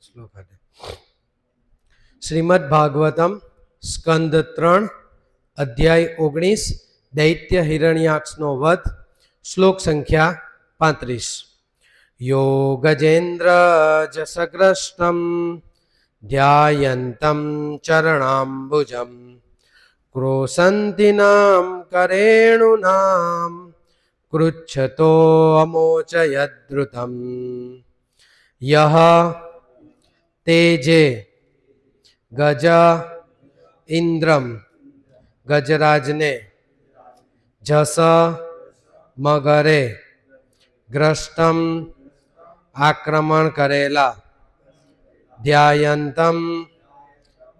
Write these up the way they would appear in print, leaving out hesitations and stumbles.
શ્લોક hatte શ્રીમદ ભાગવતમ સ્કંદ 3 અધ્યાય 19 દૈત્ય હિરણ્યાક્ષનો વધ શ્લોક સંખ્યા 35 યો ગજેન્દ્ર જસગ્રષ્ટમ ધ્યાયંતમ ચરણાંબુજમ ક્રોશંતિનામ કરેણુનામ કૃચ્છતો અમોચયદ્રુતમ યહ તેજે ગજ ઇન્દ્રમ ગજરાજને જસ મગરે ગ્રષ્ટમ આક્રમણ કરેલા ધ્યાયંતમ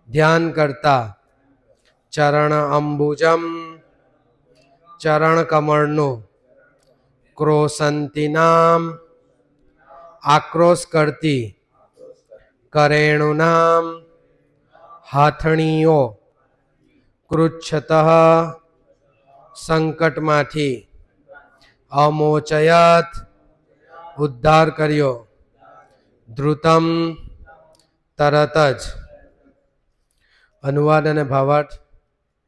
ધ્યાન કરતા ચરણ અંબુજમ ચરણ કમળનું ક્રોશંતિનામ આક્રોશ કરતી કરેણુનામ હાથણીઓ કૃચ્છત સંકટમાંથી અમોચયત ઉદ્ધાર કર્યો ધ્રુતમ તરત જ. અનુવાદ અને ભાવાર્થ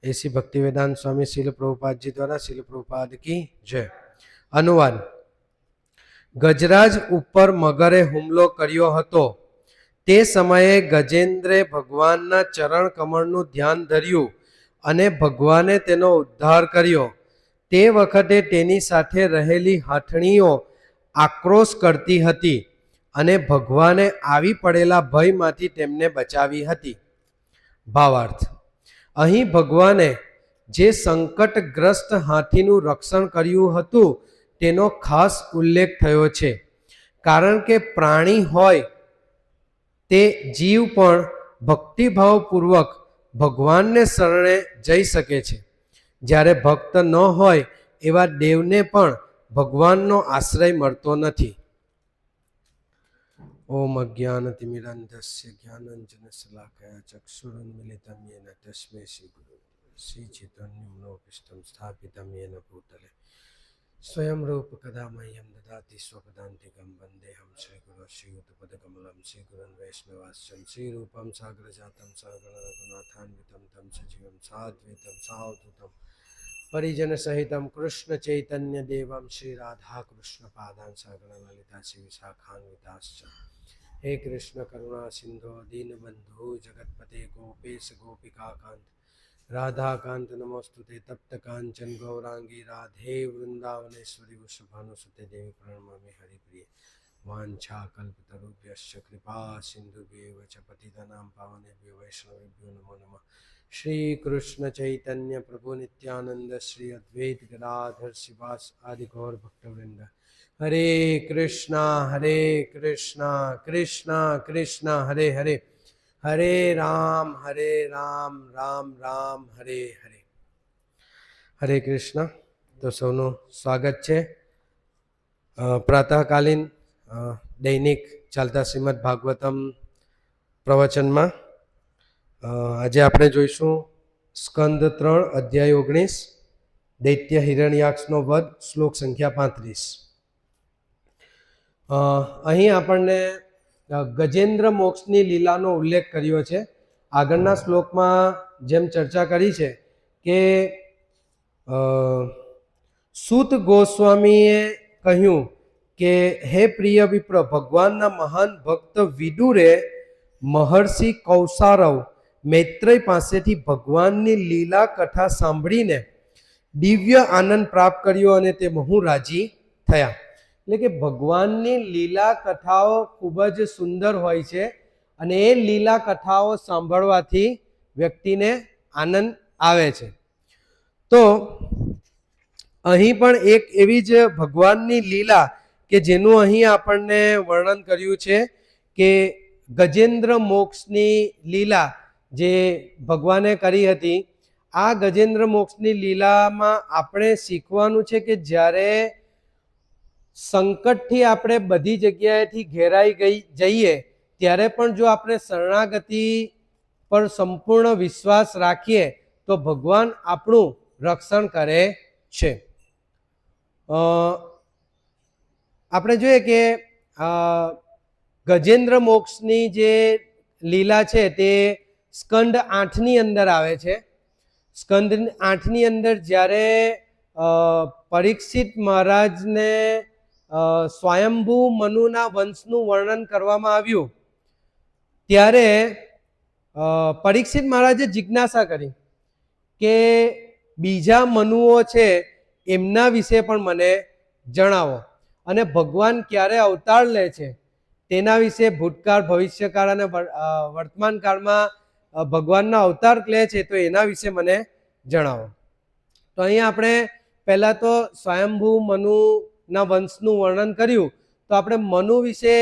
એસી ભક્તિવેદાંત સ્વામી શીલ પ્રભુપાદજી દ્વારા શીલ પ્રભુપાદ કી જય. અનુવાદ. ગજરાજ ઉપર મગરે હુમલો કર્યો હતો તે સમયે ગજેન્દ્રે ભગવાનના ચરણ કમળનું ધ્યાન ધર્યું અને ભગવાને તેનો ઉદ્ધાર કર્યો. તે વખતે તેની સાથે રહેલી હાથણીઓ આક્રોશ કરતી હતી અને ભગવાને આવી પડેલા ભયમાંથી તેમને બચાવી હતી. ભાવાર્થ. અહીં ભગવાને જે સંકટગ્રસ્ત હાથીનું રક્ષણ કર્યું હતું તેનો ખાસ ઉલ્લેખ થયો છે, કારણ કે પ્રાણી હોય તે જીવ પણ ભક્તિભાવપૂર્વક ભગવાનને શરણે જઈ શકે છે, જ્યારે ભક્ત ન હોય એવા દેવને પણ ભગવાનનો આશ્રય મળતો નથી. ઓમ અજ્ઞાનતિમિરંધસ્ય જ્ઞાનાંજનશલાકયા ચક્ષુરુન્મિલિतं येन તસ્મૈ શ્રી ચૈતન્યમનોભીષ્ટં સ્થાપિतं येन ભૂતલે સ્વયં રૂપ કદા મહ્યં દદાતિ સ્વપદાન્તિકં વંદેહં શ્રીગુરો શ્રીયુતપદકમલં શ્રીગુરૂन् વૈષ્ણવાંશ્ચ શ્રીરૂપં સાગ્રજાतं સગણ રઘુનાથાન્વિतं तं સજીવં સાદ્વૈतं સાવધૂतं પરિજન સહિતં કૃષ્ણ ચૈતન્ય દેવમ શ્રી રાધા કૃષ્ણ પાદાન સગણ લલિતા શ્રી વિશાખાન્વિતાશ્ચ. હે કૃષ્ણ કરુણા સિંધુ દીનબંધુ જગતપતે ગોપેશ ગોપિકાકાંત રાધાકાંત નમોસ્તુતે તપ્ત કાંચન ગૌરાંગી રાધે વૃંદાવનેશ્વરી વૃષભાનુસુતે દેવી પ્રણમામિ હરિપ્રિય. વાંછા કલ્પતરુભ્યશ્ચ કૃપા સિંધુભ્યેવ ચ પતિતનાં પાવનેભ્યો વૈષ્ણવેભ્યો નમો નમઃ. શ્રી કૃષ્ણ ચૈતન્ય પ્રભુ નિત્યાનંદ શ્રી અદ્વૈત ગદાધર શ્રીવાસ આદિ ગૌર ભક્તવૃંદ. હરે કૃષ્ણ કૃષ્ણ કૃષ્ણ હરે હરે, હરે રામ રામ રામ હરે હરે. હરે કૃષ્ણ. તો સૌનું સ્વાગત છે પ્રાતઃકાલીન દૈનિક ચાલતા શ્રીમદ ભાગવતમ પ્રવચનમાં. આજે આપણે જોઈશું સ્કંદ 3 અધ્યાય 19 દૈત્ય હિરણ્યાક્ષનો વધ શ્લોક સંખ્યા 35. અહીં આપણને ગજેન્દ્ર મોક્ષની લીલાનો ઉલ્લેખ કર્યો છે. આગળના શ્લોકમાં જેમ ચર્ચા કરી છે કે સૂત ગોસ્વામીએ કહ્યું કે હે પ્રિય વિપ્ર, ભગવાનના મહાન ભક્ત વિદુરે મહર્ષિ કૌસારવ મૈત્રેય પાસેથી ભગવાનની લીલા કથા સાંભળીને દિવ્ય આનંદ પ્રાપ્ત કર્યો અને તે બહુ રાજી થયા. એટલે કે ભગવાનની લીલા કથાઓ ખૂબ જ સુંદર હોય છે અને એ લીલા કથાઓ સાંભળવાથી વ્યક્તિને આનંદ આવે છે. તો અહીં પણ એક એવી જ ભગવાનની લીલા કે જેનું અહીં આપણને વર્ણન કર્યું છે કે ગજેન્દ્ર મોક્ષની લીલા જે ભગવાને કરી હતી. આ ગજેન્દ્ર મોક્ષની લીલામાં આપણે શીખવાનું છે કે જ્યારે સંકટથી આપણે બધી જગ્યાએથી ઘેરાઈ જઈએ ત્યારે પણ જો આપણે શરણાગતિ પર સંપૂર્ણ વિશ્વાસ રાખીએ તો ભગવાન આપણું રક્ષણ કરે છે. આપણે જોઈએ કે ગજેન્દ્ર મોક્ષની જે લીલા છે તે સ્કંદ 8 ની અંદર આવે છે. સ્કંદ 8 ની અંદર જ્યારે પરીક્ષિત મહારાજને સ્વયંભૂ મનુના વંશનું વર્ણન કરવામાં આવ્યું ત્યારે પરીક્ષિત મહારાજે જિજ્ઞાસા કરી કે બીજા મનુઓ છે એમના વિશે પણ મને જણાવો, અને ભગવાન ક્યારે અવતાર લે છે તેના વિશે ભૂતકાળ, ભવિષ્યકાળ અને વર્તમાન કાળમાં ભગવાનના અવતાર લે છે તો એના વિશે મને જણાવો. તો અહીંયા આપણે પહેલા તો સ્વયંભૂ મનુના વંશનું વર્ણન કર્યું, તો આપણે મનુ વિશે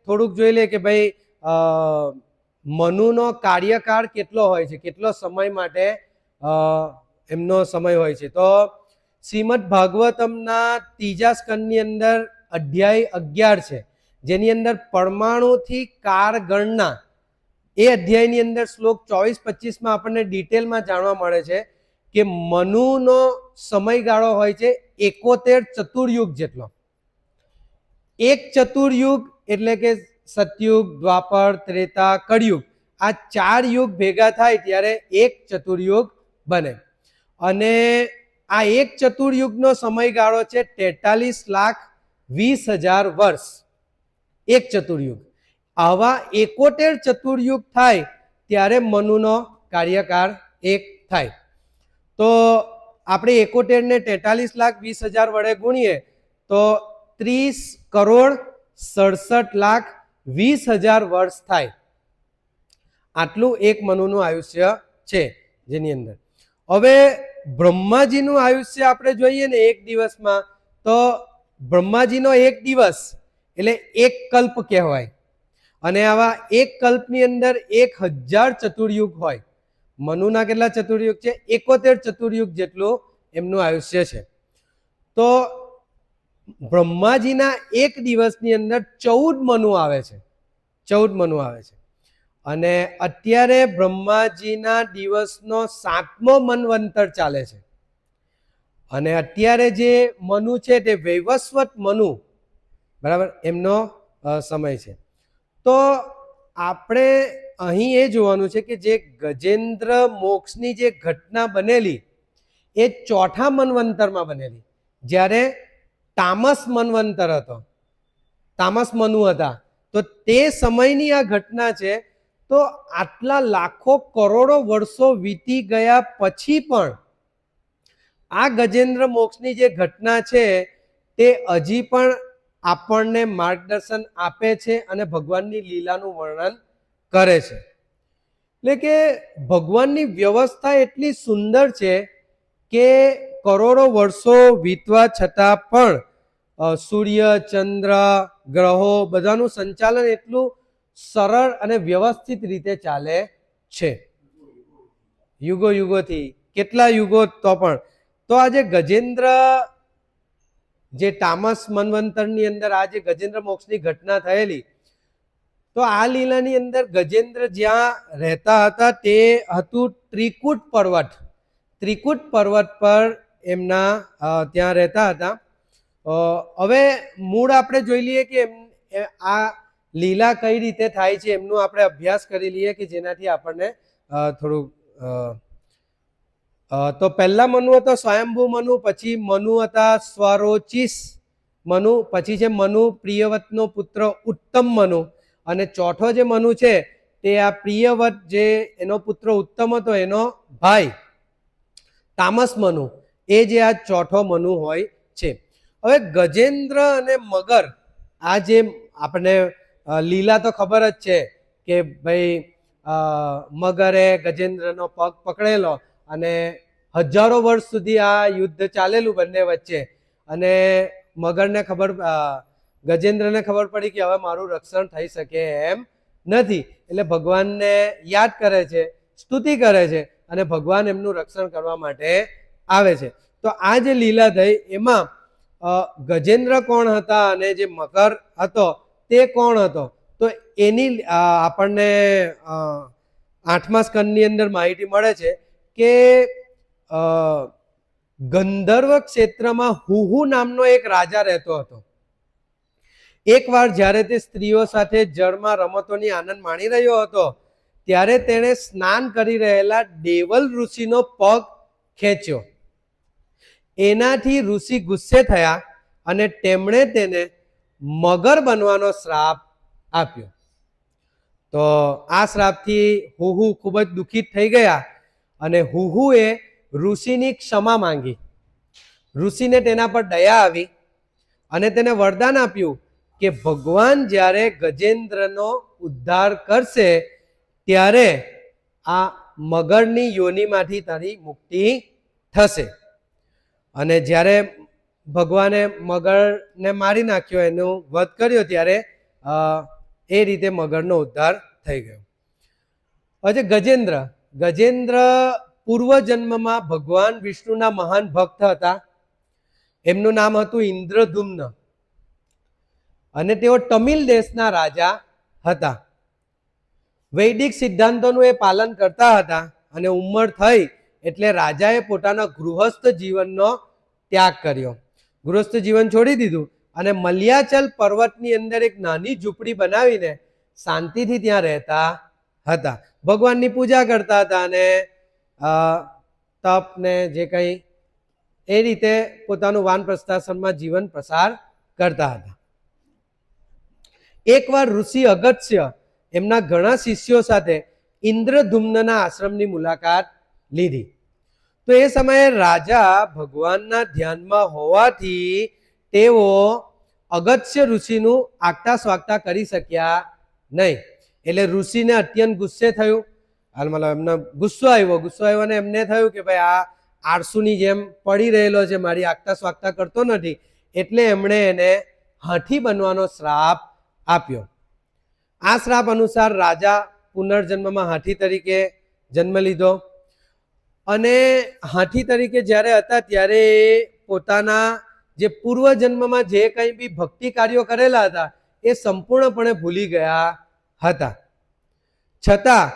થોડુંક જોઈ લઈએ કે ભાઈ મનુનો કાર્યકાળ કેટલો હોય છે, કેટલો સમય માટે એમનો સમય હોય છે. તો શ્રીમદ ભાગવતમના 3જા સ્કંદની અંદર અધ્યાય 11 છે, જેની અંદર પરમાણુથી કાર ગણના, એ અધ્યાયની અંદર શ્લોક 24-25માં આપણને ડિટેલમાં જાણવા મળે છે કે મનુનો સમયગાળો હોય છે 71 ચતુર્યુગ જેટલો. એક ચતુર્યુગ એટલે કે સતયુગ, દ્વાપર, ત્રેતા, કળિયુગ, આ 4 યુગ ભેગા થાય ત્યારે એક ચતુર્યુગ બને. અને આ એક ચતુર્યુગનો સમયગાળો છે 43,20,000 વર્ષ. એક ચતુર્યુગ. આવા 71 ચતુર્યુગ થાય ત્યારે મનુનો કાર્યકાળ એક થાય. તો આપણે 71 ને 43,20,000 વડે ગુણીએ તો 30,67,20,000 વર્ષ થાય. આટલું એક મનુનું આયુષ્ય છે જેની અંદર. હવે બ્રહ્માજીનું આયુષ્ય આપણે જોઈએ ને એક દિવસમાં, તો બ્રહ્માજીનો એક દિવસ એટલે એક કલ્પ કહેવાય. અને આવા એક કલ્પની અંદર 1000 ચતુર્યુગ હોય. મનુના કેટલા ચતુર્યુગ છે? 71 ચતુર્યુગ જેટલું એમનું આયુષ્ય છે. તો બ્રહ્માજીના એક દિવસની અંદર 14 મનુ આવે છે. 14 મનુ આવે છે. અને અત્યારે બ્રહ્માજીના દિવસનો 7મો મન્વંતર ચાલે છે. અને અત્યારે જે મનુ છે તે વૈવસ્વત મનુ, બરાબર, એમનો સમય છે. તો આપણે અહીં એ જોવાનું છે કે જે ગજેન્દ્ર મોક્ષની જે ઘટના બનેલી એ 4થા મન્વંતરમાં બનેલી, જ્યારે તામસ મન્વંતર હતો, તામસ મનુ હતા. તો તે સમયની આ ઘટના છે. તો આટલા લાખો કરોડો વર્ષો વીતી ગયા પછી પણ આ ગજેન્દ્ર મોક્ષની જે ઘટના છે તે હજી પણ આપણને માર્ગદર્શન આપે છે અને ભગવાનની લીલાનું વર્ણન કરે છે. એટલે કે ભગવાનની વ્યવસ્થા એટલી સુંદર છે કે કરોડો વર્ષો વીતવા છતાં પણ સૂર્ય, ચંદ્ર, ગ્રહો બધાનું સંચાલન એટલું સરળ અને વ્યવસ્થિત રીતે ચાલે છે. યુગો યુગોથી, કેટલા યુગો તો પણ. તો આ જે ગજેન્દ્ર, જે તામસ મન્વંતરની અંદર આ જે ગજેન્દ્ર મોક્ષની ઘટના થયેલી, તો આ લીલાની અંદર ગજેન્દ્ર જ્યાં રહેતા હતા તે હતું ત્રિકૂટ પર્વત. ત્રિકૂટ પર્વત પર એમના ત્યાં રહેતા હતા. હવે મૂળ આપણે જોઈ લઈએ કે આ લીલા કઈ રીતે થાય છે એમનું આપણે અભ્યાસ કરી લઈએ કે જેનાથી આપણને થોડુંક. તો પહેલા મનુ હતો સ્વયંભૂ મનુ, પછી મનુ હતા સ્વરોચિસ મનુ, પછી છે મનુ પ્રિયવતનો પુત્ર ઉત્તમ મનુ, અને ચોથો જે મનુ છે તે આ પ્રિયવત જે એનો પુત્ર ઉત્તમ હતો એનો ભાઈ તામસ મનુ, એ જે આ ચોથો મનુ હોય છે. હવે ગજેન્દ્ર અને મગર, આ જે આપણને લીલા તો ખબર જ છે કે ભાઈ મગરે ગજેન્દ્રનો પગ પકડેલો અને હજારો વર્ષ સુધી આ યુદ્ધ ચાલેલું બંને વચ્ચે. અને મગરને ખબર, ગજેન્દ્રને ખબર પડી કે હવે મારું રક્ષણ થઈ શકે એમ નથી, એટલે ભગવાનને યાદ કરે છે, સ્તુતિ કરે છે અને ભગવાન એમનું રક્ષણ કરવા માટે આવે છે. તો આ જે લીલા થઈ એમાં ગજેન્દ્ર કોણ હતા અને જે મગર હતો તે કોણ હતો, તો એની આપણને 8મા સ્કંદની અંદર માહિતી મળે છે કે ગંધર્વ ક્ષેત્રમાં હુહુ નામનો એક રાજા રહેતો હતો. એકવાર જ્યારે તે સ્ત્રીઓ સાથે જળમાં રમતોની આનંદ માણી રહ્યો હતો ત્યારે તેણે સ્નાન કરી રહેલા દેવલ ઋષિનો પગ ખેંચ્યો. એનાથી ઋષિ ગુસ્સે થયા અને તેમણે તેને મગર બનવાનો શ્રાપ આપ્યો. તો આ શ્રાપથી હુહુ ખૂબ જ દુઃખિત થઈ ગયા અને હુહુએ ઋષિની ક્ષમા માંગી. ઋષિને તેના પર દયા આવી અને તેને વરદાન આપ્યું કે ભગવાન જ્યારે ગજેન્દ્રનો ઉદ્ધાર કરશે ત્યારે આ મગરની યોનિમાંથી તારી મુક્તિ થશે. અને જ્યારે ભગવાને મગરને મારી નાખ્યો, એનું વધ કર્યો, ત્યારે એ રીતે મગરનો ઉદ્ધાર થઈ ગયો. પછી ગજેન્દ્ર પૂર્વજન્મમાં ભગવાન વિષ્ણુના મહાન ભક્ત હતા. એમનું નામ હતું ઇન્દ્રધુમ્ન અને તેઓ તમિલ દેશના રાજા હતા. વૈદિક સિદ્ધાંતોનું એ પાલન કરતા હતા અને ઉંમર થઈ એટલે રાજાએ પોતાના ગૃહસ્થ જીવનનો ત્યાગ કર્યો. ગૃહસ્થ જીવન છોડી દીધું અને મલ્યાચલ પર્વતની અંદર એક નાની ઝૂંપડી બનાવીને શાંતિથી ત્યાં રહેતા હતા. ભગવાનની પૂજા કરતા હતા અને તપ ને જે કંઈ એ રીતે પોતાનું વાનપ્રસ્થાશ્રમમાં જીવન પસાર કરતા હતા. એકવાર ઋષિ અગસ્ત્ય એમના ઘણા શિષ્યો સાથે ઇન્દ્રધુમ્નના આશ્રમની મુલાકાત લીધી. તો એ સમયે રાજા ભગવાનના ધ્યાનમાં હોવાથી તેઓ અગસ્ત્ય ઋષિનું આગતા સ્વાગતા કરી શક્યા નહીં. એટલે ઋષિને અત્યંત ગુસ્સે થયું. મતલબ એમને ગુસ્સો આવ્યો અને એમને થયું કે ભાઈ આ આળસુની જેમ પડી રહેલો છે, મારી આગતા સ્વાગતા કરતો નથી. એટલે એમણે એને હાથી બનવાનો શ્રાપ આપ્યો. આ શ્રાપ અનુસાર રાજા પુનર્જન્મમાં હાથી તરીકે જન્મ લીધો અને હાથી તરીકે જ્યારે હતા ત્યારે પોતાના જે પૂર્વજન્મમાં જે કંઈ બી ભક્તિ કાર્યો કરેલા હતા એ સંપૂર્ણપણે ભૂલી ગયા હતા. છતાં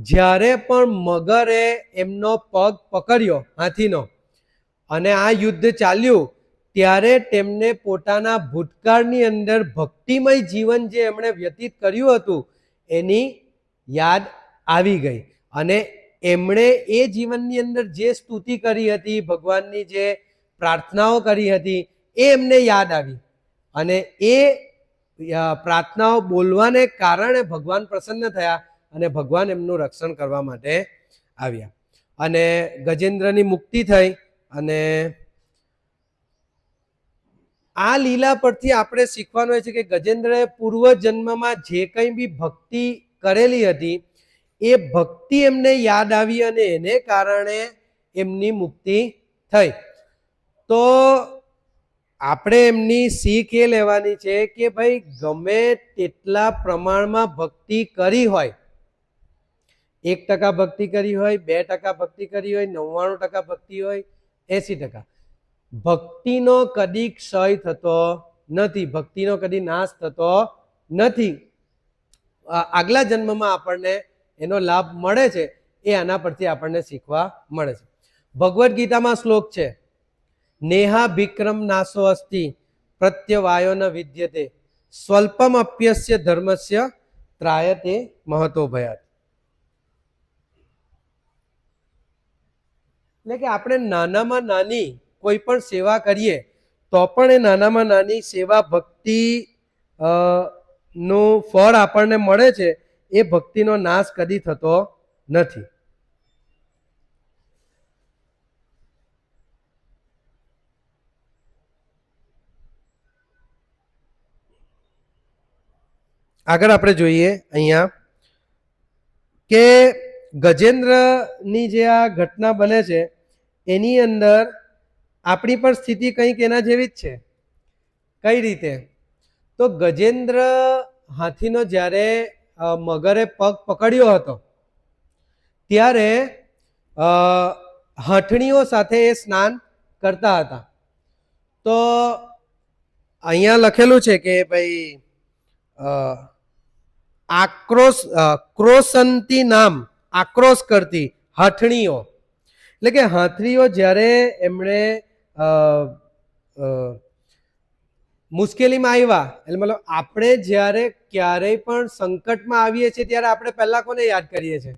જ્યારે પણ મગરે એમનો પગ પકડ્યો હાથીનો અને આ યુદ્ધ ચાલ્યું ત્યારે તેમને પોતાના ભૂતકાળની અંદર ભક્તિમય જીવન જે એમણે વ્યતીત કર્યું હતું એની યાદ આવી ગઈ અને એમણે એ જીવનની અંદર જે સ્તુતિ કરી હતી, ભગવાનની જે પ્રાર્થનાઓ કરી હતી એ એમને યાદ આવી અને એ પ્રાર્થનાઓ બોલવાને કારણે ભગવાન પ્રસન્ન થયા અને ભગવાન એમનું રક્ષણ કરવા માટે આવ્યા અને ગજેન્દ્રની મુક્તિ થઈ. અને આ લીલા પરથી આપણે શીખવાનું હોય છે કે ગજેન્દ્રએ પૂર્વજન્મમાં જે કંઈ બી ભક્તિ કરેલી હતી એ ભક્તિ એમને યાદ આવી અને એને કારણે એમની મુક્તિ થઈ. તો આપણે એમની શીખ એ લેવાની છે કે ભાઈ ગમે તેટલા પ્રમાણમાં ભક્તિ કરી હોય, 1% ભક્તિ કરી હોય, 2% ભક્તિ કરી હોય, 99% ભક્તિ હોય, 80%, ભક્તિનો કદી ક્ષય થતો નથી, ભક્તિનો કદી નાશ થતો નથી. આગલા જન્મમાં આપણને એનો લાભ મળે છે. એ આના પરથી આપણને શીખવા મળે છે. ભગવદ્ ગીતામાં શ્લોક છે, નેહા વિક્રમ નાશો અસ્તિ પ્રત્યવાયો ન વિદ્યતે સ્વલ્પમ અપ્યસ્ય ધર્મસ્ય ત્રાયતે મહતો ભયાત. એટલે કે આપણે નાનામાં નાની કોઈ પણ સેવા કરીએ તો પણ એ નાનામાં નાની સેવા ભક્તિ નું ફળ આપણને મળે છે. એ ભક્તિનો નાશ કદી થતો નથી. આગળ આપણે જોઈએ અહીંયા કે ગજેન્દ્રની જે આ ઘટના બને છે એની અંદર આપણી પણ સ્થિતિ કંઈક એના જેવી જ છે. કઈ રીતે? તો ગજેન્દ્ર હાથીનો જ્યારે મગરે પગ પકડ્યો હતો ત્યારે હઠણીઓ સાથે એ સ્નાન કરતા હતા. તો અહીંયા લખેલું છે કે ભાઈ ક્રોસંતી નામ આક્રોશ કરતી હઠણીઓ, એટલે કે હાથણીઓ જ્યારે એમણે મુશ્કેલીમાં આવ્યા એટલે મતલબ આપણે જ્યારે ક્યારેય પણ સંકટમાં આવીએ છીએ ત્યારે આપણે પહેલા કોને યાદ કરીએ છીએ?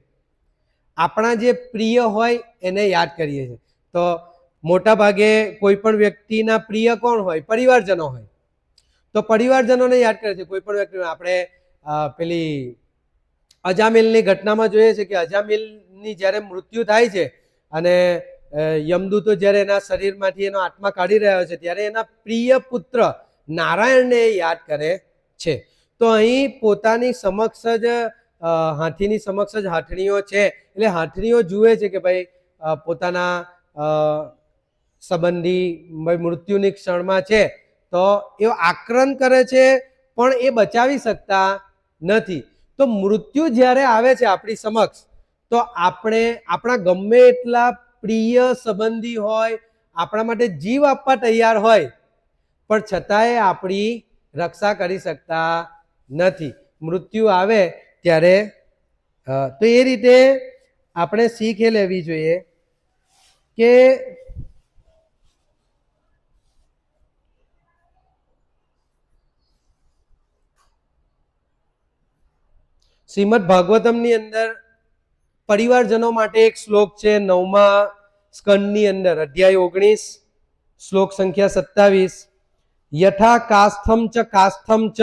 આપણા જે પ્રિય હોય એને યાદ કરીએ છીએ. તો મોટા ભાગે કોઈ પણ વ્યક્તિના પ્રિય કોણ હોય? પરિવારજનો હોય. તો પરિવારજનોને યાદ કરે છે. કોઈ પણ વ્યક્તિ આપણે પેલી અજામિલની ઘટનામાં જોઈએ છે કે અજામિલની જ્યારે મૃત્યુ થાય છે અને યમદૂતો જ્યારે એના શરીરમાંથી એનો આત્મા કાઢી રહ્યો છે ત્યારે એના પ્રિય પુત્ર નારાયણને યાદ કરે છે. તો અહીં પોતાની સમક્ષ જ હાથીની સમક્ષ જ હાથણીઓ છે એટલે હાથણીઓ જુએ છે કે ભાઈ પોતાના સંબંધી મૃત્યુની ક્ષણમાં છે તો એ આક્રંદ કરે છે પણ એ બચાવી શકતા નથી. તો મૃત્યુ જ્યારે આવે છે આપણી સમક્ષ તો આપણે આપણા ગમે એટલા પ્રિય સંબંધી હોય, આપણા માટે જીવ આપવા તૈયાર હોય પણ છતાંય આપણી રક્ષા કરી શકતા નથી. મૃત્યુ આવે ત્યારે તો એ રીતે આપણે શીખ એ લેવી જોઈએ કે શ્રીમદ ભાગવતમની અંદર પરિવારજનો માટે એક શ્લોક છે 9મા સ્કંદની અંદર અધ્યાય 19 શ્લોક સંખ્યા 27. યથા કાસ્થમ ચ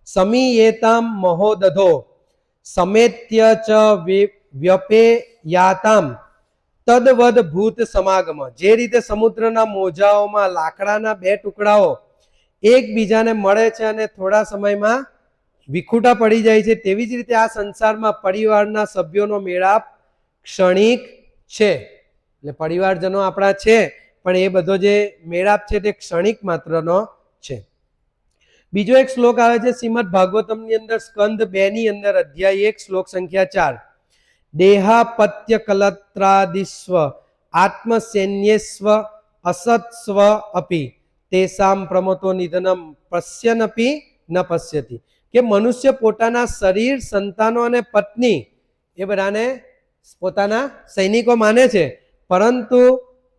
સમીયેતામ મહોદધો સમેત્ય ચ વ્યપેયાતામ તદવદ ભૂત સમાગમ. જે રીતે સમુદ્રના મોજાઓમાં લાકડાના બે ટુકડાઓ એકબીજાને મળે છે અને થોડા સમયમાં વિખૂટા પડી જાય છે તેવી જ રીતે આ સંસારમાં પરિવારના સભ્યોનો મેળાપ ક્ષણિક છે. એટલે પરિવારજનો આપણા છે પણ એ બધો જે મેળાપ છે તે ક્ષણિક માત્રનો છે. બીજો એક શ્લોક આવે છે શ્રીમદ ભાગવતમની અંદર સ્કંદ 2 ની અંદર અધ્યાય 1 શ્લોક સંખ્યા 4. દેહાપત્ય કલત્રાદિસ્વ આત્મસૈન્યસ્વ અસત્સ્વ અપી તેસામ પ્રમતો નિધનમ પશ્યનપી ન પશ્યતિ. કે મનુષ્ય પોતાના શરીર, સંતાનો અને પત્ની એ બધાને પોતાના સૈનિકો માને છે પરંતુ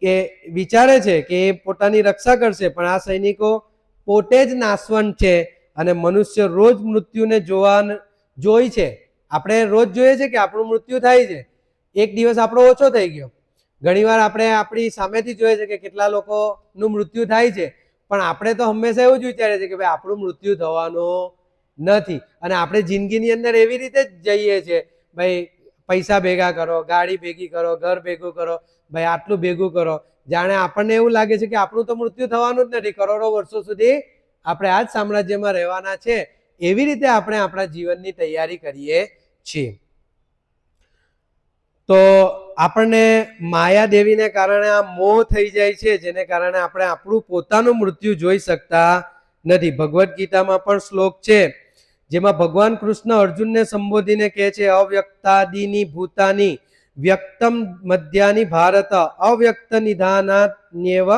એ વિચારે છે કે એ પોતાની રક્ષા કરશે પણ આ સૈનિકો પોતે જ નાશવંત છે અને મનુષ્ય રોજ મૃત્યુને જોઈ છે. આપણે રોજ જોઈએ છે કે આપણું મૃત્યુ થાય છે. એક દિવસ આપણો ઓછો થઈ ગયો. ઘણીવાર આપણે આપણી સામેથી જોઈએ છે કે કેટલા લોકોનું મૃત્યુ થાય છે પણ આપણે તો હંમેશા એવું જ વિચારીએ છીએ કે ભાઈ આપણું મૃત્યુ થવાનું નથી અને આપણે જિંદગીની અંદર એવી રીતે જ જઈએ છીએ ભાઈ પૈસા ભેગા કરો, ગાડી ભેગી કરો, ઘર ભેગું કરો, ભાઈ આટલું ભેગું કરો. જાણે આપણને એવું લાગે છે કે આપણું તો મૃત્યુ થવાનું જ નથી, કરોડો વર્ષો સુધી આપણે આ જ સામ્રાજ્યમાં રહેવાના છે. એવી રીતે આપણે આપણા જીવનની તૈયારી કરીએ છીએ. તો આપણને માયાદેવીને કારણે આ મોહ થઈ જાય છે જેને કારણે આપણે આપણું પોતાનું મૃત્યુ જોઈ શકતા નથી. ભગવદ્ ગીતામાં પણ શ્લોક છે જેમાં ભગવાન કૃષ્ણ અર્જુનને સંબોધીને કહે છે અવ્યક્તાદિની ભૂતાની વ્યક્તમ મધ્યાની ભારત અવ્યક્ત નિધાનાન્યવ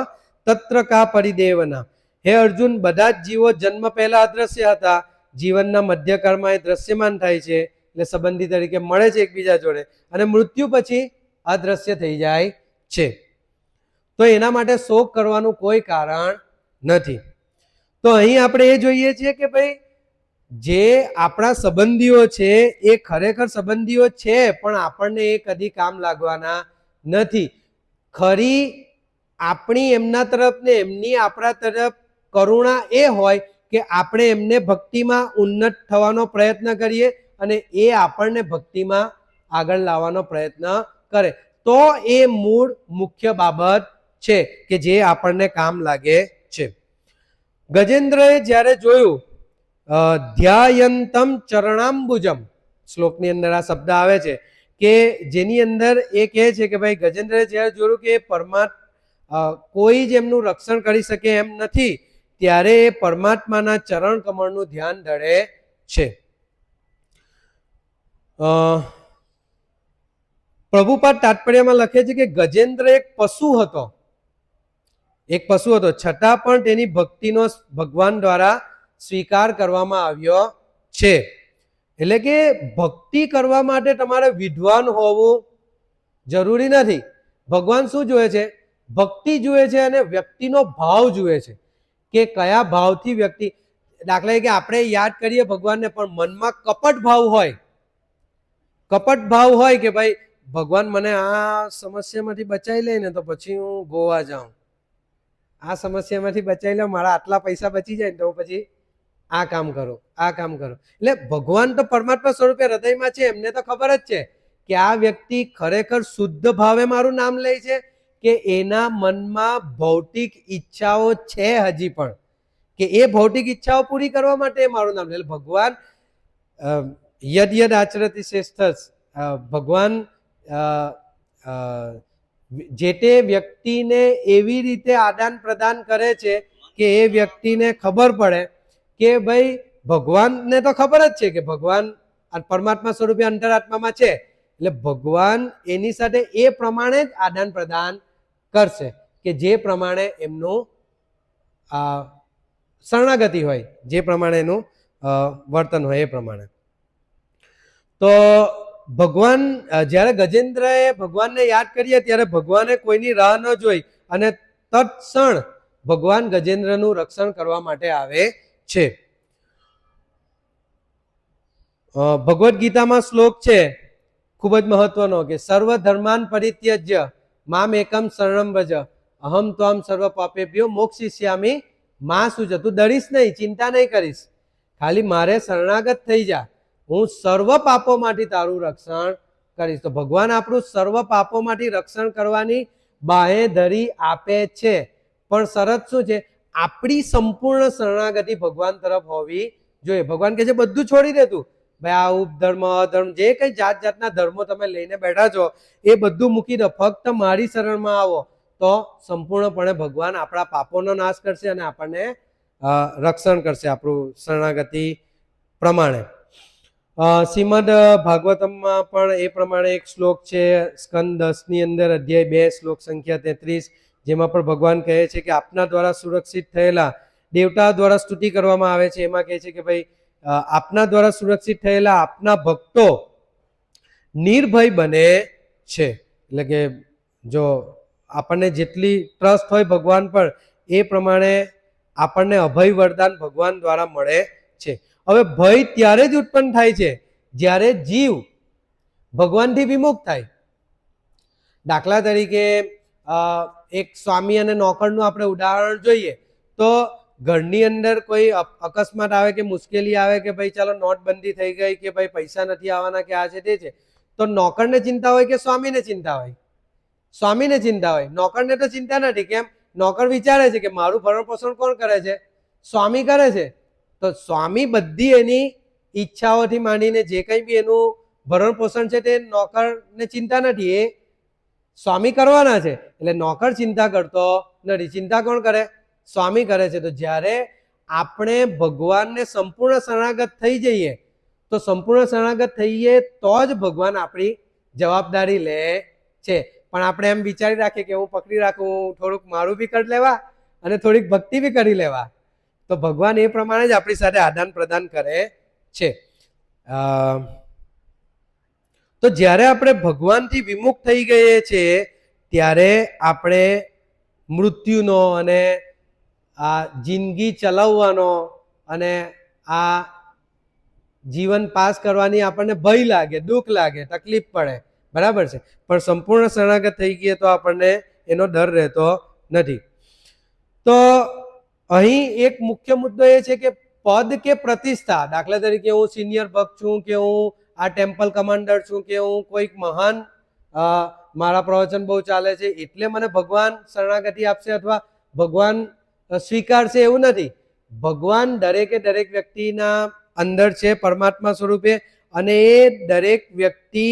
તત્ર કા પરિદેવના. હે અર્જુન, બધા જ જીવો જન્મ પહેલા અદ્રશ્ય હતા, જીવનના મધ્યકાળમાં એ દ્રશ્યમાન થાય છે એટલે સંબંધી તરીકે મળે છે એકબીજા જોડે અને મૃત્યુ પછી અદ્રશ્ય થઈ જાય છે. તો એના માટે શોક કરવાનું કોઈ કારણ નથી. તો અહીં આપણે એ જોઈએ છીએ કે ભાઈ જે આપણા સંબંધીઓ છે એ ખરેખર સંબંધીઓ છે પણ આપણને એ કદી કામ લાગવાના નથી. ખરી આપણી એમના તરફ ને એમની આપણા તરફ કરુણા એ હોય કે આપણે એમને ભક્તિમાં ઉન્નત થવાનો પ્રયત્ન કરીએ અને એ આપણને ભક્તિમાં આગળ લાવવાનો પ્રયત્ન કરે તો એ મૂળ મુખ્ય બાબત છે કે જે આપણને કામ લાગે છે. ગજેન્દ્રએ જ્યારે જોયું ધ્યાયંતમ ચરણાંબુજમ, શ્લોકની અંદર આ શબ્દ આવે છે કે જેની અંદર એ કહે છે કે ભાઈ ગજેન્દ્રએ જ્યારે જોયું કે કોઈ જ એમનું રક્ષણ કરી શકે એમ નથી ત્યારે એ પરમાત્માના ચરણ કમળનું ધ્યાન ધરે છે. પ્રભુપાદ તાત્પર્યમાં લખે છે કે ગજેન્દ્ર એક પશુ હતો, છતાં પણ તેની ભક્તિનો ભગવાન દ્વારા સ્વીકાર કરવામાં આવ્યો છે. એટલે કે ભક્તિ કરવા માટે તમારે વિદ્વાન હોવું જરૂરી નથી. ભગવાન શું જુએ છે? ભક્તિ જુએ છે અને વ્યક્તિનો ભાવ જુએ છે. કે કયા ભાવથી વ્યક્તિ, દાખલા તરીકે આપણે યાદ કરીએ ભગવાનને પણ મનમાં કપટ ભાવ હોય, કપટ ભાવ હોય કે ભાઈ ભગવાન મને આ સમસ્યામાંથી બચાવી લે ને તો પછી હું ગોવા જાઉં, આ સમસ્યામાંથી બચાવી લે, મારા આટલા પૈસા બચી જાય ને તો પછી આ કામ કરો, આ કામ કરો. એટલે ભગવાન તો પરમાત્મા સ્વરૂપે હૃદયમાં છે, એમને તો ખબર જ છે કે આ વ્યક્તિ ખરેખર શુદ્ધ ભાવે મારું નામ લે છે કે એના મનમાં ભૌતિક ઈચ્છાઓ છે હજી પણ, કે એ ભૌતિક ઈચ્છાઓ પૂરી કરવા માટે મારું નામ લે. ભગવાન યદ યદ આચરતિ શ્રેષ્ઠ, ભગવાન જે તે વ્યક્તિને એવી રીતે આદાન પ્રદાન કરે છે કે એ વ્યક્તિને ખબર પડે કે ભાઈ ભગવાનને તો ખબર જ છે કે ભગવાન પરમાત્મા સ્વરૂપે અંતરાત્મામાં છે, એટલે ભગવાન એની સાથે એ પ્રમાણે જ આદાન પ્રદાન કરશે કે જે પ્રમાણે એમનું શરણાગતિ હોય, જે પ્રમાણે એનું વર્તન હોય એ પ્રમાણે. તો ભગવાન જ્યારે ગજેન્દ્રએ ભગવાનને યાદ કરીએ ત્યારે ભગવાને કોઈની રાહ ન જોઈ અને તત્ક્ષણ ભગવાન ગજેન્દ્રનું રક્ષણ કરવા માટે આવે છે. ભગવદ્ ગીતામાં શ્લોક છે ખૂબ જ મહત્વનો કે સર્વ ધર્માન પરિત્યજ્ય મામ એકમ શરણમ વ્રજ અહમ ત્વામ સર્વ પાપેભ્યો મોક્ષિષ્યામિ માં શુચ. તું ડરીશ નહીં, ચિંતા નહીં કરીશ, ખાલી મારે શરણાગત થઈ જા, હું સર્વ પાપોમાંથી તારું રક્ષણ કરીશ. તો ભગવાન આપણું સર્વ પાપોમાંથી રક્ષણ કરવાની બાહેધરી આપે છે, પણ શરત શું છે? આપણી સંપૂર્ણ શરણાગતિ ભગવાન તરફ હોવી જોઈએ. ભગવાન કહે છે બધું છોડી દે તું, ભાઈ આ ઉપધર્મ અધર્મ જે કઈ જાત જાતના ધર્મો તમે લઈને બેઠા છો એ બધું મૂકી દો, ફક્ત મારી શરણમાં આવો, તો સંપૂર્ણપણે ભગવાન આપણા પાપોનો નાશ કરશે અને આપણને રક્ષણ કરશે આપણું શરણાગતિ પ્રમાણે. શ્રીમદ ભાગવતમમાં પણ એ પ્રમાણે એક શ્લોક છે, સ્કંદ 10 ની અંદર અધ્યાય 2 શ્લોક સંખ્યા 33, જેમાં પણ ભગવાન કહે છે કે આપના દ્વારા સુરક્ષિત થયેલા દેવતા દ્વારા સ્તુતિ કરવામાં આવે છે. એમાં કહે છે કે ભાઈ આપના દ્વારા સુરક્ષિત થયેલા આપના ભક્તો નિર્ભય બને છે. એટલે કે જો આપણને જેટલી ટ્રસ્ટ હોય ભગવાન પર એ પ્રમાણે આપણને અભય વરદાન ભગવાન દ્વારા મળે છે. હવે ભય ત્યારે જ ઉત્પન્ન થાય છે જ્યારે જીવ ભગવાનથી વિમુખ થાય. દાખલા તરીકે એક સ્વામી અને નોકરનું આપણે ઉદાહરણ જોઈએ તો ઘરની અંદર કોઈ અકસ્માત આવે કે મુશ્કેલી આવે કે ભાઈ ચાલો નોટબંધી થઈ ગઈ કે ભાઈ પૈસા નથી આવવાના કે આ છે તે છે, તો નોકરને ચિંતા હોય કે સ્વામીને ચિંતા હોય? સ્વામીને ચિંતા હોય. નોકરને તો ચિંતા નથી. કેમ? નોકર વિચારે છે કે મારું ભરણ પોષણ કોણ કરે છે? સ્વામી કરે છે. તો સ્વામી બધી એની ઈચ્છાઓથી માંડીને જે કંઈ બી એનું ભરણ પોષણ છે તે નોકરને ચિંતા નથી, એ સ્વામી કરવાના છે. એટલે નોકર ચિંતા કરતો નથી. ચિંતા કોણ કરે? સ્વામી કરે છે. તો જ્યારે આપણે ભગવાનને સંપૂર્ણ શરણાગત થઈ જઈએ, તો સંપૂર્ણ શરણાગત થઈએ તો જ ભગવાન આપણી જવાબદારી લે છે. પણ આપણે એમ વિચારી રાખીએ કે હું પકડી રાખું, થોડુંક મારું બી કરી લેવા અને થોડીક ભક્તિ બી કરી લેવા, તો ભગવાન એ પ્રમાણે જ આપણી સાથે આદાન પ્રદાન કરે છે. તો જ્યારે આપણે ભગવાનથી વિમુખ થઈ ગઈએ છીએ ત્યારે આપણે મૃત્યુનો અને આ જિંદગી ચલાવવાનો અને આ જીવન પાસ કરવાની આપણને ભય લાગે, દુઃખ લાગે, તકલીફ પડે, બરાબર છે. પણ સંપૂર્ણ શરણાગત થઈ ગઈએ તો આપણને એનો ડર રહેતો નથી. તો અહીં એક મુખ્ય મુદ્દો એ છે કે પદ કે પ્રતિષ્ઠા, દાખલા તરીકે હું સિનિયર ભક્ત છું કે હું આ ટેમ્પલ કમાન્ડર છું કે હું કોઈક મહાન મારા પ્રવચન બહુ ચાલે છે એટલે મને ભગવાન શરણાગતિ આપશે અથવા ભગવાન સ્વીકારશે, એવું નથી. ભગવાન દરેકે દરેક વ્યક્તિના અંદર છે પરમાત્મા સ્વરૂપે, અને એ દરેક વ્યક્તિ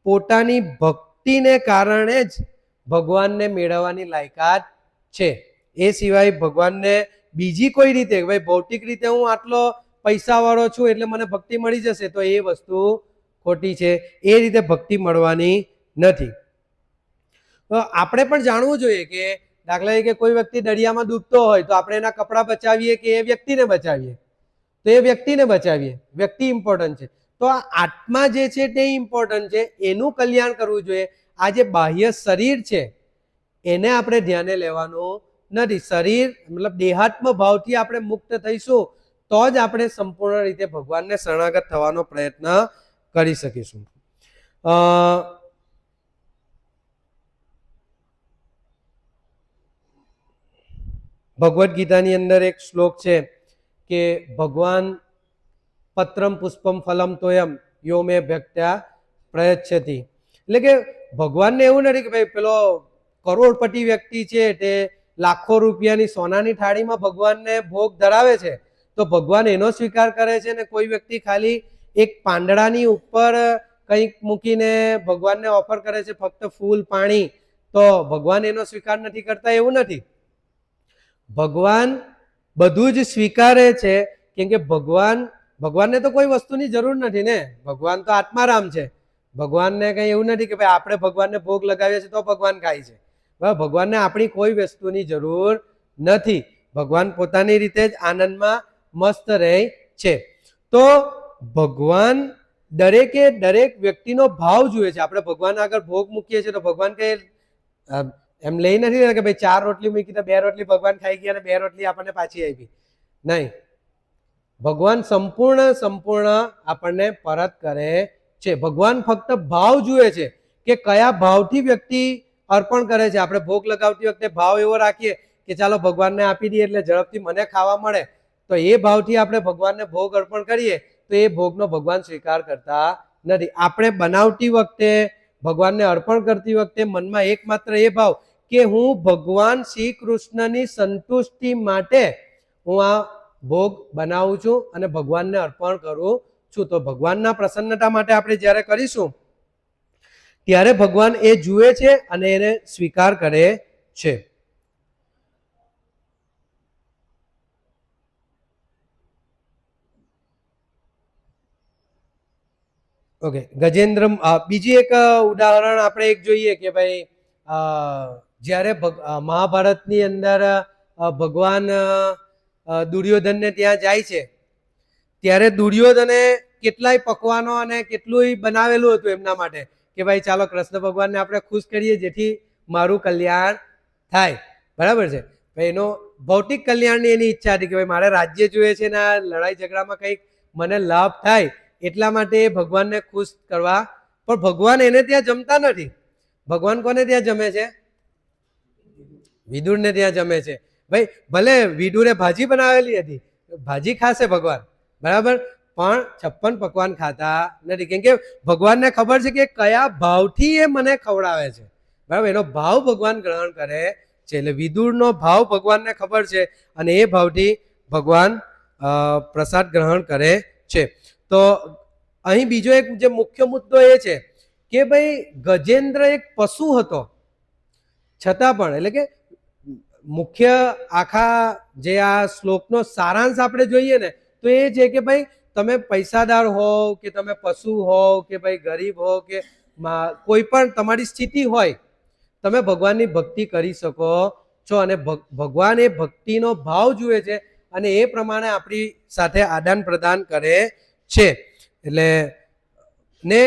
પોતાની ભક્તિને કારણે જ ભગવાનને મેળવવાની લાયકાત છે. એ સિવાય ભગવાનને બીજી કોઈ રીતે, ભાઈ ભૌતિક રીતે હું આટલો પૈસાવાળો છું એટલે મને ભક્તિ મળી જશે, તો એ વસ્તુ ખોટી છે. એ રીતે ભક્તિ મળવાની નથી. તો આપણે પણ જાણવું જોઈએ કે દાખલા તરીકે કોઈ વ્યક્તિ દરિયામાં ડૂબતો હોય તો આપણે એના કપડાં બચાવીએ કે એ વ્યક્તિને બચાવીએ? તો એ વ્યક્તિને બચાવીએ, વ્યક્તિ ઇમ્પોર્ટન્ટ છે. તો આ આત્મા જે છે તે ઇમ્પોર્ટન્ટ છે, એનું કલ્યાણ કરવું જોઈએ. આ જે બાહ્ય શરીર છે એને આપણે ધ્યાને લેવાનું નથી. શરીર મતલબ દેહાત્મ ભાવથી આપણે મુક્ત થઈશું તો જ આપણે સંપૂર્ણ રીતે ભગવાનને શરણાગત થવાનો પ્રયત્ન કરી શકીશું. ભગવદ્ ગીતાની અંદર એક શ્લોક છે કે ભગવાન પત્રમ પુષ્પમ ફલમ તોયમ યો મે ભક્ત્યા પ્રયચ્છતિ. એટલે કે ભગવાનને એવું નથી કે ભાઈ પેલો કરોડપતિ વ્યક્તિ છે તે લાખો રૂપિયાની સોનાની થાળીમાં ભગવાનને ભોગ ધરાવે છે તો ભગવાન એનો સ્વીકાર કરે છે, ને કોઈ વ્યક્તિ ખાલી એક પાંદડાની ઉપર કંઈક મૂકીને ભગવાનને ઓફર કરે છે ફક્ત ફૂલ પાણી, તો ભગવાન એનો સ્વીકાર નથી કરતા એવું નથી. ભગવાન બધું જ સ્વીકારે છે કેમ કે ભગવાનને તો કોઈ વસ્તુની જરૂર નથી ને. ભગવાન તો આત્મારામ છે. ભગવાનને કંઈ એવું નથી કે ભાઈ આપણે ભગવાનને ભોગ લગાવીએ છીએ તો ભગવાન ખાય છે. બરાબર, ભગવાનને આપણી કોઈ વસ્તુની જરૂર નથી. ભગવાન પોતાની રીતે જ આનંદમાં મસ્ત રહે છે. તો ભગવાન દરેકે દરેક વ્યક્તિનો ભાવ જુએ છે. આપણે ભગવાન આગળ ભોગ મૂકીએ છીએ તો ભગવાન કઈ એમ લઈ નથી કે ભાઈ 4 રોટલી મૂકી તો 2 રોટલી ભગવાન ખાઈ ગયા અને 2 રોટલી આપણને પાછી આપી. નહીં, ભગવાન સંપૂર્ણ આપણને પરત કરે છે. ભગવાન ફક્ત ભાવ જુએ છે કે કયા ભાવથી વ્યક્તિ અર્પણ કરે છે. આપણે ભોગ લગાવતી વખતે ભાવ એવો રાખીએ કે ચાલો ભગવાનને આપી દઈએ એટલે ઝડપથી મને ખાવા મળે, તો એ ભાવથી આપણે ભગવાનને ભોગ અર્પણ કરીએ તો એ ભોગનો ભગવાન સ્વીકાર કરતા નથી. આપણે બનાવતી વખતે ભગવાનને અર્પણ કરતી વખતે મનમાં એકમાત્ર એ ભાવ કે હું ભગવાન શ્રી કૃષ્ણની સંતુષ્ટિ માટે હું આ ભોગ બનાવું છું અને ભગવાનને અર્પણ કરું છું. તો ભગવાનના પ્રસન્નતા માટે આપણે જ્યારે કરીશું ત્યારે ભગવાન એ જુએ છે અને એને સ્વીકાર કરે છે. ઓકે, ગજેન્દ્ર બીજી એક ઉદાહરણ આપણે એક જોઈએ કે ભાઈ જ્યારે મહાભારતની અંદર ભગવાન દુર્યોધનને ત્યાં જાય છે ત્યારે દુર્યોધને કેટલાય પકવાનો અને કેટલું બનાવેલું હતું એમના માટે કે ભાઈ ચાલો કૃષ્ણ ભગવાનને આપણે ખુશ કરીએ જેથી મારું કલ્યાણ થાય. બરાબર છે, ભાઈ એનો ભૌતિક કલ્યાણની એની ઈચ્છા હતી કે ભાઈ મારે રાજ્ય જોઈએ છે ને આ લડાઈ ઝઘડામાં કંઈક મને લાભ થાય એટલા માટે ભગવાનને ખુશ કરવા. પણ ભગવાન એને ત્યાં જમતા નથી. ભગવાન કોને ત્યાં જમે છે? વિદુરને ત્યાં જમે છે. ભાઈ ભલે વિદુરે ભાજી બનાવેલી હતી, ભાજી ખાશે ભગવાન, બરાબર, પણ 56 પકવાન ખાતા નથી કેમ કે ભગવાનને ખબર છે કે કયા ભાવથી એ મને ખવડાવે છે. બરાબર, એનો ભાવ ભગવાન ગ્રહણ કરે છે. એટલે વિદુરનો ભાવ ભગવાનને ખબર છે અને એ ભાવથી ભગવાન પ્રસાદ ગ્રહણ કરે છે. તો અહીં બીજો એક જે મુખ્ય મુદ્દો એ છે કે ભાઈ ગજેન્દ્ર એક પશુ હતો છતાં પણ, એટલે કે મુખ્ય આખા જે આ શ્લોકનો સારાંશ આપણે જોઈએ ને તો એ છે કે ભાઈ તમે પૈસાદાર હોવ કે તમે પશુ હોવ કે ભાઈ ગરીબ હોવ કે કોઈ પણ તમારી સ્થિતિ હોય, તમે ભગવાનની ભક્તિ કરી શકો છો અને ભગવાન એ ભક્તિનો ભાવ જુએ છે અને એ પ્રમાણે આપણી સાથે આદાન પ્રદાન કરે છે. એટલે ને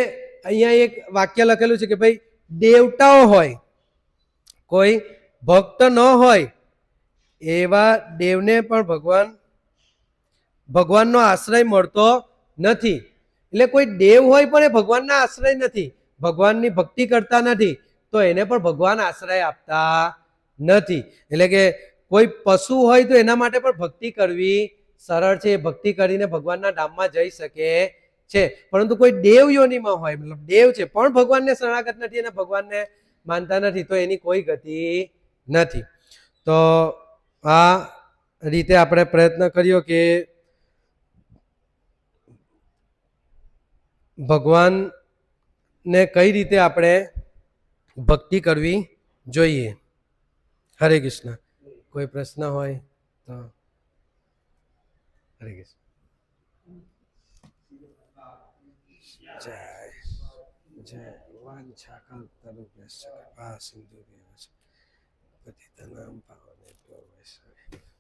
અહીંયા એક વાક્ય લખેલું છે કે ભાઈ દેવતાઓ હોય, કોઈ ભક્ત ન હોય એવા દેવને પણ ભગવાનનો આશ્રય મળતો નથી. એટલે કોઈ દેવ હોય પણ એ ભગવાનના આશ્રય નથી, ભગવાનની ભક્તિ કરતા નથી તો એને પણ ભગવાન આશ્રય આપતા નથી. એટલે કે કોઈ પશુ હોય તો એના માટે પણ ભક્તિ કરવી સરળ છે. ભક્તિ કરીને ભગવાનના ધામમાં જઈ શકે છે. પરંતુ કોઈ દેવ યોનિમાં હોય, મતલબ દેવ છે પણ ભગવાનને શરણાગત નથી અને ભગવાનને માનતા નથી તો એની કોઈ ગતિ નથી. તો આ રીતે આપણે પ્રયત્ન કર્યો કે ભગવાનને કઈ રીતે આપણે ભક્તિ કરવી જોઈએ. હરે કૃષ્ણ. કોઈ પ્રશ્ન હોય તો હરે કૃષ્ણ. જય જય વાંછા કલ્પતરુભ્યશ્ચ કૃપા સિંધુભ્યઃ પતિતાનાં પાવનેભ્યો વૈષ્ણવેભ્યો